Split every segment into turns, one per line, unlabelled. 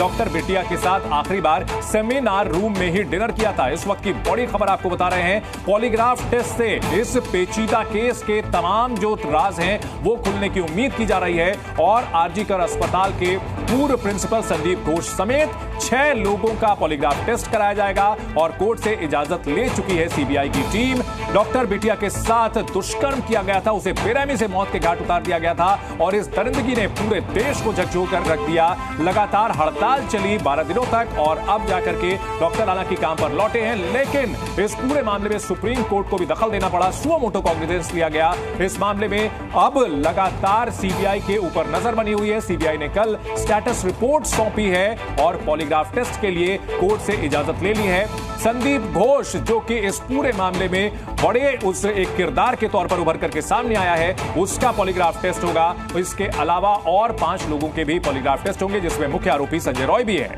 Doctor बिटिया के साथ आखिरी बार सेमिनार रूम में ही डिनर किया था। इस वक्त की बड़ी खबर आपको बता रहे हैं। पॉलीग्राफ टेस्ट से इस पेचीदा केस के तमाम जो राज हैं वो खुलने की उम्मीद की जा रही है और आरजीकर अस्पताल के पूर्व प्रिंसिपल संदीप घोष समेत 6 लोगों का पॉलीग्राफ टेस्ट कराया जाएगा और कोर्ट से इजाजत ले चुकी है सीबीआई की टीम। डॉक्टर बिटिया के साथ दुष्कर्म किया गया था, उसे बेरहमी से मौत के घाट उतार दिया गया था और इस दरिंदगी ने पूरे देश को झकझोर कर रख दिया। लगातार हड़ताल चली 12 दिनों तक और अब जाकर के डॉक्टर हालांकि काम पर लौटे हैं, लेकिन इस पूरे मामले में सुप्रीम कोर्ट को भी दखल देना पड़ा। सुओ मोटो कॉग्निजेंस लिया गया इस मामले में। अब लगातार सीबीआई के ऊपर नजर बनी हुई है। सीबीआई ने कल स्टेटस रिपोर्ट सौंपी है और पॉलीग्राफ टेस्ट के लिए कोर्ट से इजाजत ले ली है। संदीप घोष जो कि इस पूरे मामले में बड़े उस एक किरदार के तौर पर उभर करके सामने आया है, उसका पॉलीग्राफ टेस्ट होगा। इसके अलावा और 5 लोगों के भी पॉलीग्राफ टेस्ट होंगे, जिसमें मुख्य आरोपी संजय रॉय भी है।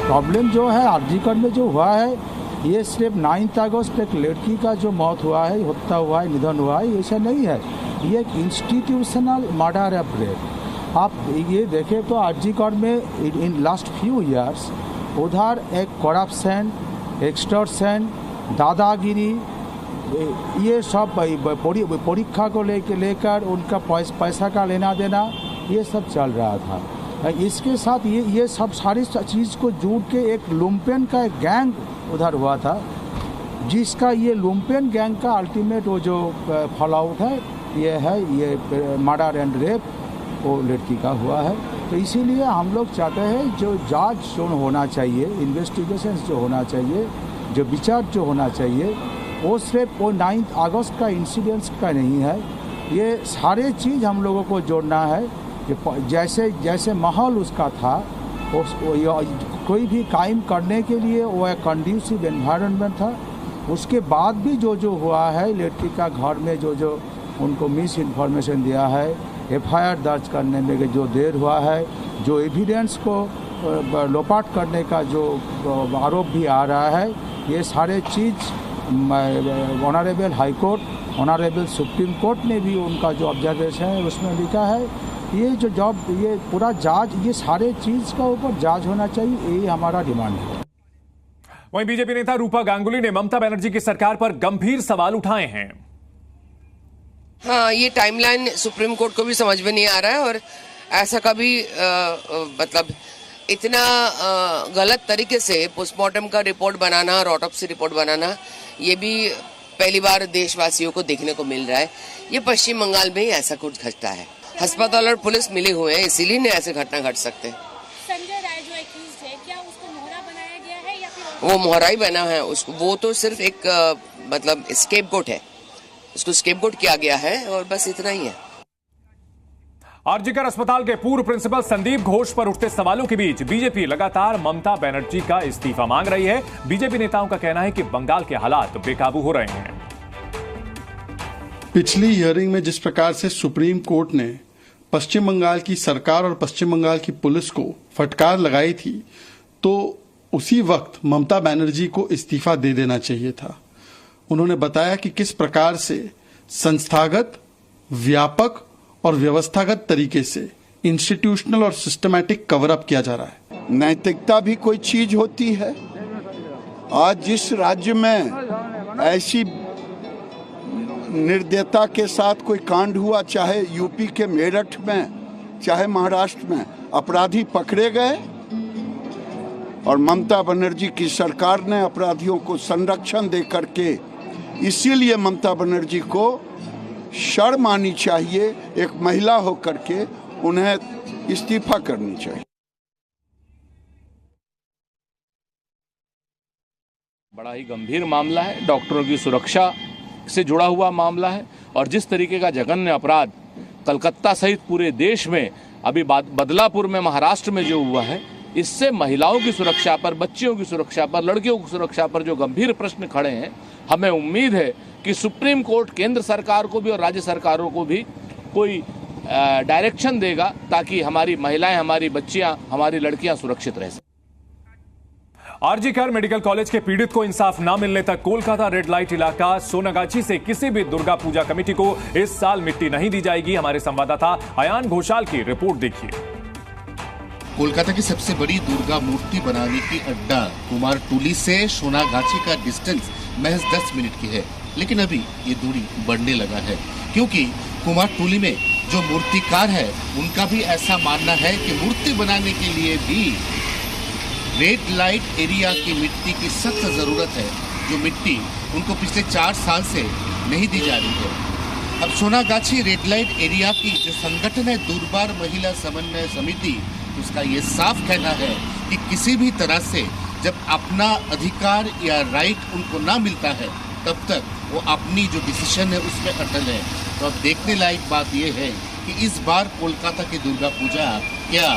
प्रॉब्लम जो है आरजीकर में जो हुआ है, ये सिर्फ 9 अगस्त एक लड़की का जो मौत हुआ है, हत्या हुआ है, निधन हुआ है, ऐसा नहीं है। ये एक इंस्टीट्यूशनल मर्डर है रेप। आप ये देखें तो आरजीकर में इन लास्ट फ्यू ईयर्स उधर एक करप्शन, एक्सटॉर्शन, दादागिरी, ये सब परीक्षा को लेकर उनका पैसा का लेना देना, ये सब चल रहा था। इसके साथ ये सब सारी चीज़ को जोड़ के एक लुम्पेन का एक गैंग उधर हुआ था, जिसका ये लुम्पेन गैंग का अल्टीमेट वो जो फॉल आउट है ये मर्डर एंड रेप वो लड़की का हुआ है। तो इसीलिए हम लोग चाहते हैं जो जांच जो होना चाहिए, इन्वेस्टिगेशन जो होना चाहिए, जो विचार जो होना चाहिए, वो सिर्फ वो 9 अगस्त का इंसिडेंस का नहीं है। ये सारे चीज़ हम लोगों को जोड़ना है कि जैसे माहौल उसका था, कोई भी कायम करने के लिए वो एक कंड्यूसिव एनवायरनमेंट था। उसके बाद भी जो हुआ है, लड़की का घर में जो उनको मिस इन्फॉर्मेशन दिया है, एफआईआर दर्ज करने में जो देर हुआ है, जो एविडेंस को लोपाट करने का जो आरोप भी आ रहा है, ये सारे चीज़ honourable high court, honourable supreme court ने भी उनका जो ऑब्जर्वेशन है उसमें लिखा है। ये जो जॉब ये पूरा जांच, ये सारे चीज़ का ऊपर जांच होना चाहिए, यही हमारा डिमांड है।
वहीं बीजेपी नेता रूपा गांगुली ने ममता बनर्जी की सरकार पर गंभीर सवाल उठाए हैं।
हाँ, ये टाइमलाइन सुप्रीम कोर्ट को भी समझ में नहीं आ रहा है और ऐसा कभी मतलब इतना गलत तरीके से पोस्टमार्टम का रिपोर्ट बनाना और ऑटोप्सी रिपोर्ट बनाना, ये भी पहली बार देशवासियों को देखने को मिल रहा है। ये पश्चिम बंगाल में ही ऐसा कुछ घटता है। अस्पताल और पुलिस मिले हुए हैं, इसीलिए ऐसे घटना घट सकते हैं।
संजय राय जो एक्यूज्ड है, क्या उसको मोहरा बनाया गया है या फिर
वो मोहरा ही बना है उसको? वो तो सिर्फ एक मतलब स्केपगोट है, उसको स्केपगोट किया गया है और बस इतना ही है।
आरजीकर अस्पताल के पूर्व प्रिंसिपल संदीप घोष पर उठते सवालों के बीच बीजेपी लगातार ममता बनर्जी का इस्तीफा मांग रही है। बीजेपी नेताओं का कहना है कि बंगाल के हालात बेकाबू हो रहे हैं।
पिछली हियरिंग में जिस प्रकार से सुप्रीम कोर्ट ने पश्चिम बंगाल की सरकार और पश्चिम बंगाल की पुलिस को फटकार लगाई थी, तो उसी वक्त ममता बनर्जी को इस्तीफा दे देना चाहिए था। उन्होंने बताया कि किस प्रकार से संस्थागत, व्यापक और व्यवस्थागत तरीके से इंस्टीट्यूशनल और सिस्टमैटिक कवर अप किया जा रहा है।
नैतिकता भी कोई चीज होती है। आज जिस राज्य में ऐसी निर्दयता के साथ कोई कांड हुआ, चाहे यूपी के मेरठ में, चाहे महाराष्ट्र में, अपराधी पकड़े गए और ममता बनर्जी की सरकार ने अपराधियों को संरक्षण दे करके, इसीलिए ममता बनर्जी को शर्म आनी चाहिए, एक महिला होकर के उन्हें इस्तीफा करनी चाहिए।
बड़ा ही गंभीर मामला है, डॉक्टरों की सुरक्षा से जुड़ा हुआ मामला है और जिस तरीके का जघन्य अपराध कलकत्ता सहित पूरे देश में, अभी बदलापुर में महाराष्ट्र में जो हुआ है, इससे महिलाओं की सुरक्षा पर, बच्चियों की सुरक्षा पर, लड़कियों की सुरक्षा पर जो गंभीर प्रश्न खड़े हैं, हमें उम्मीद है कि सुप्रीम कोर्ट केंद्र सरकार को भी और राज्य सरकारों को भी कोई डायरेक्शन देगा ताकि हमारी महिलाएं, हमारी बच्चियां, हमारी लड़कियां सुरक्षित रह सकें।
आरजीकर मेडिकल कॉलेज के पीड़ित को इंसाफ न मिलने तक कोलकाता रेड लाइट इलाका सोनागाछी से किसी भी दुर्गा पूजा कमेटी को इस साल मिट्टी नहीं दी जाएगी। हमारे संवाददाता अयान घोषाल की रिपोर्ट देखिए।
कोलकाता की सबसे बड़ी दुर्गा मूर्ति बनाने की अड्डा कुमारटूली से सोनागाछी का डिस्टेंस महज 10 मिनट की है, लेकिन अभी ये दूरी बढ़ने लगा है, क्योंकि कुमारटूली में जो मूर्तिकार है उनका भी ऐसा मानना है कि मूर्ति बनाने के लिए भी रेड लाइट एरिया की मिट्टी की सख्त जरूरत है, जो मिट्टी उनको पिछले 4 साल से नहीं दी जा रही है। अब सोनागाछी रेड लाइट एरिया की जो संगठन है दुर्बार महिला समन्वय समिति, उसका ये साफ कहना है कि किसी भी तरह से जब अपना अधिकार या राइट उनको ना मिलता है तब तक वो अपनी जो डिसीजन है उसमें अटल है। तो अब देखने लायक बात ये है कि इस बार कोलकाता की दुर्गा पूजा क्या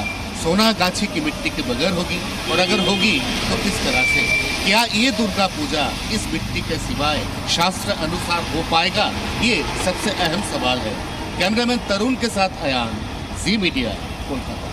सोनागाछी की मिट्टी के बगैर होगी, और अगर होगी तो किस तरह से? क्या ये दुर्गा पूजा इस मिट्टी के सिवाय शास्त्र अनुसार हो पाएगा? ये सबसे अहम सवाल है। कैमरामैन तरुण के साथ अयान, जी मीडिया, कोलकाता।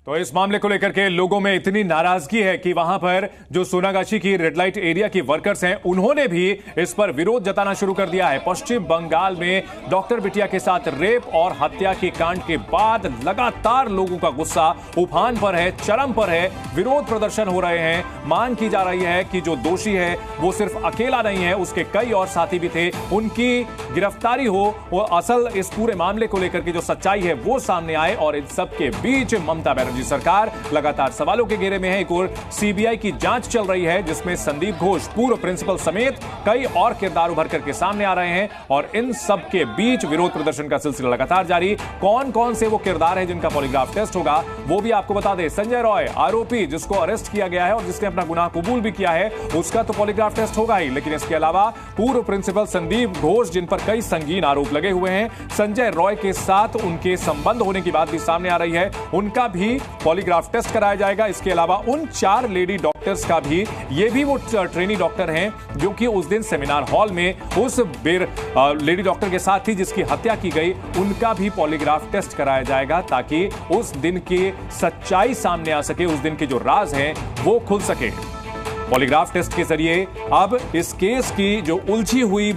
तो इस मामले को लेकर के लोगों में इतनी नाराजगी है कि वहां पर जो सोनागाछी की रेड लाइट एरिया की वर्कर्स हैं उन्होंने भी इस पर विरोध जताना शुरू कर दिया है। पश्चिम बंगाल में डॉक्टर बिटिया के साथ रेप और हत्या के कांड के बाद लगातार लोगों का गुस्सा उफान पर है, चरम पर है। विरोध प्रदर्शन हो रहे हैं। मांग की जा रही है कि जो दोषी है वो सिर्फ अकेला नहीं है, उसके कई और साथी भी थे, उनकी गिरफ्तारी हो, वो असल इस पूरे मामले को लेकर के जो सच्चाई है वो सामने आए। और इन सब के बीच ममता बनर्जी सरकार लगातार सवालों के घेरे में है। एक और सीबीआई की जांच चल रही है जिसमें संदीप घोष पूर्व प्रिंसिपल समेत कई और किरदार उभर करके सामने आ रहे हैं। और इन सब के बीच विरोध प्रदर्शन का सिलसिला लगातार जारी। कौन कौन से वो किरदार है जिनका पॉलीग्राफ टेस्ट होगा वो भी आपको बता दें। संजय रॉय आरोपी जिसको अरेस्ट किया गया है और जिसने अपना गुनाह कबूल भी किया है, उसका तो पॉलीग्राफ टेस्ट होगा ही, लेकिन इसके अलावा पूर्व प्रिंसिपल संदीप घोष जिन पर कई संगीन आरोप लगे हुए हैं, संजय रॉय के साथ उनके संबंध होने की बात भी सामने आ रही है, उनका भी पॉलीग्राफ टेस्ट कराया जाएगा। इसके अलावा उन 4 लेडी डॉक्टर्स का भी, ये भी वो ट्रेनी डॉक्टर हैं जो कि उस दिन सेमिनार हॉल में उस लेडी डॉक्टर के साथ थी जिसकी हत्या की गई, उनका भी पॉलीग्राफ टेस्ट कराया जाएगा ताकि उस दिन की सच्चाई सामने आ सके, उस दिन के जो राज हैं वो खुल सके। पॉलीग्राफ टेस्ट के जरिए अब इस केस की जो उलझी हुई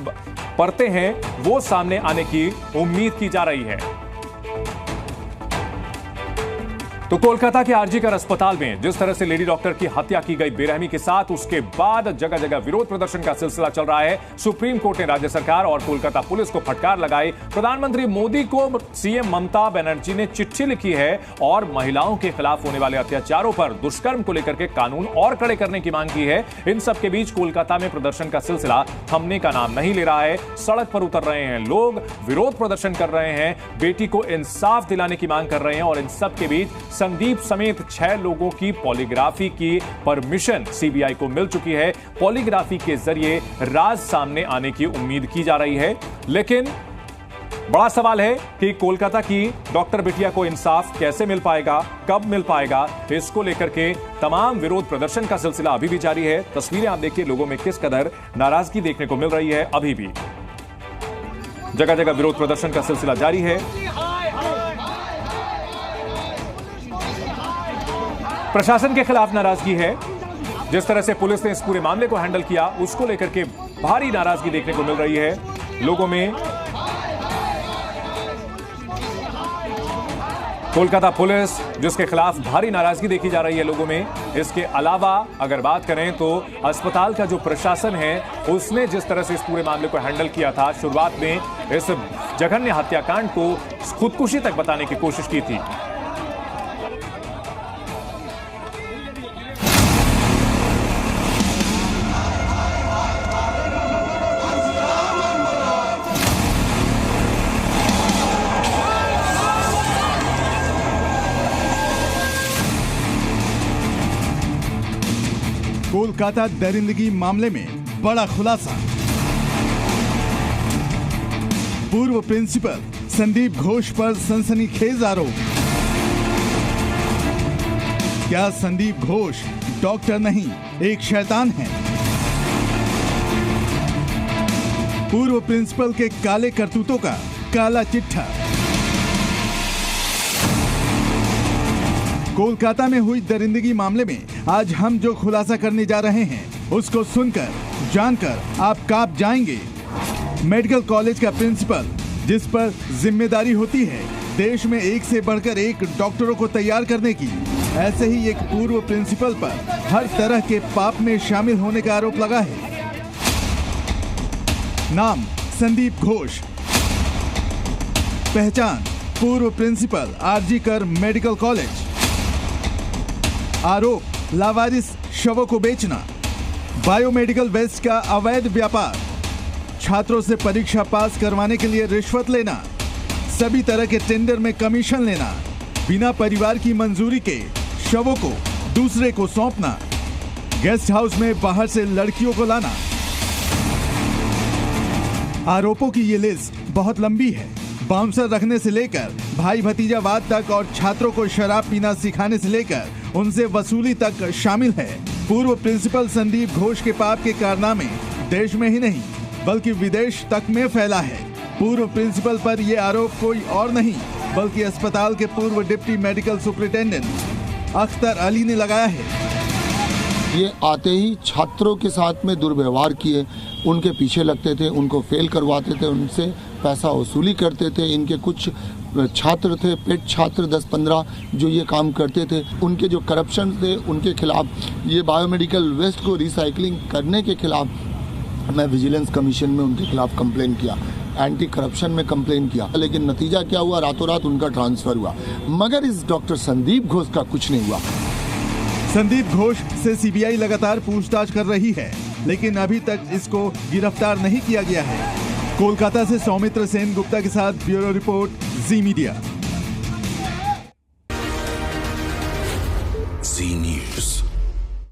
परतें हैं वो सामने आने की उम्मीद की जा रही है। तो कोलकाता के आरजीकर अस्पताल में जिस तरह से लेडी डॉक्टर की हत्या की गई बेरहमी के साथ, उसके बाद जगह जगह विरोध प्रदर्शन का सिलसिला चल रहा है। सुप्रीम कोर्ट ने राज्य सरकार और कोलकाता पुलिस को फटकार लगाई। प्रधानमंत्री मोदी को सीएम ममता बनर्जी ने चिट्ठी लिखी है और महिलाओं के खिलाफ होने वाले अत्याचारों पर, दुष्कर्म को लेकर के कानून और कड़े करने की मांग की है। इन सब के बीच कोलकाता में प्रदर्शन का सिलसिला थमने का नाम नहीं ले रहा है। सड़क पर उतर रहे हैं लोग, विरोध प्रदर्शन कर रहे हैं, बेटी को इंसाफ दिलाने की मांग कर रहे हैं। और इन सब के बीच संदीप समेत 6 लोगों की पॉलीग्राफी की परमिशन सीबीआई को मिल चुकी है। पॉलीग्राफी के जरिए राज सामने आने की उम्मीद की जा रही है। लेकिन बड़ा सवाल है कि कोलकाता की डॉक्टर बिटिया को इंसाफ कैसे मिल पाएगा, कब मिल पाएगा, इसको लेकर के तमाम विरोध प्रदर्शन का सिलसिला अभी भी जारी है। तस्वीरें आप देखिए लोगों में किस कदर नाराजगी देखने को मिल रही है। अभी भी जगह जगह विरोध प्रदर्शन का सिलसिला जारी है। प्रशासन के खिलाफ नाराजगी है। जिस तरह से पुलिस ने इस पूरे मामले को हैंडल किया उसको लेकर के भारी नाराजगी देखने को मिल रही है लोगों में। कोलकाता पुलिस जिसके खिलाफ भारी नाराजगी देखी जा रही है लोगों में। इसके अलावा अगर बात करें तो अस्पताल का जो प्रशासन है उसने जिस तरह से इस पूरे मामले को हैंडल किया था, शुरुआत में इस जघन्य हत्याकांड को खुदकुशी तक बताने की कोशिश की थी।
कोलकाता दरिंदगी मामले में बड़ा खुलासा। पूर्व प्रिंसिपल संदीप घोष पर सनसनीखेज आरोप। क्या संदीप घोष डॉक्टर नहीं एक शैतान है? पूर्व प्रिंसिपल के काले करतूतों का काला चिट्ठा। कोलकाता में हुई दरिंदगी मामले में आज हम जो खुलासा करने जा रहे हैं उसको सुनकर जानकर आप कांप जाएंगे। मेडिकल कॉलेज का प्रिंसिपल जिस पर जिम्मेदारी होती है देश में एक से बढ़कर एक डॉक्टरों को तैयार करने की, ऐसे ही एक पूर्व प्रिंसिपल पर हर तरह के पाप में शामिल होने का आरोप लगा है। नाम संदीप घोष, पहचान पूर्व प्रिंसिपल आरजी कर मेडिकल कॉलेज, आरोप लावारिस शवों को बेचना, बायोमेडिकल वेस्ट का अवैध व्यापार, छात्रों से परीक्षा पास करवाने के लिए रिश्वत लेना, सभी तरह के टेंडर में कमीशन लेना, बिना परिवार की मंजूरी के शवों को दूसरे को सौंपना, गेस्ट हाउस में बाहर से लड़कियों को लाना। आरोपों की ये लिस्ट बहुत लंबी है। बाउंसर रखने से लेकर भाई भतीजावाद तक और छात्रों को शराब पीना सिखाने से लेकर उनसे वसूली तक शामिल है। पूर्व प्रिंसिपल संदीप घोष के पाप के कारनामे देश में ही नहीं बल्कि विदेश तक में फैला है। पूर्व प्रिंसिपल पर यह आरोप कोई और नहीं बल्कि अस्पताल के पूर्व deputy medical superintendent Akhtar Ali ने लगाया है।
ये आते ही छात्रों के साथ में दुर्व्यवहार किए, उनके पीछे लगते थे, उनको फेल करवाते थे, उनसे पैसा वसूली करते थे। इनके कुछ छात्र थे, पेट छात्र 10-15 जो ये काम करते थे, उनके जो करप्शन थे उनके खिलाफ, ये बायोमेडिकल वेस्ट को रिसाइकलिंग करने के खिलाफ मैं विजिलेंस कमीशन में उनके खिलाफ कंप्लेन किया, एंटी करप्शन में कंप्लेन किया, लेकिन नतीजा क्या हुआ, रातों रात उनका ट्रांसफर हुआ। मगर इस डॉक्टर संदीप घोष का कुछ नहीं हुआ।
संदीप घोष से सीबीआई लगातार पूछताछ कर रही है, लेकिन अभी तक इसको गिरफ्तार नहीं किया गया है। कोलकाता से सौमित्र सेन गुप्ता के साथ ब्यूरो रिपोर्ट, जी मीडिया।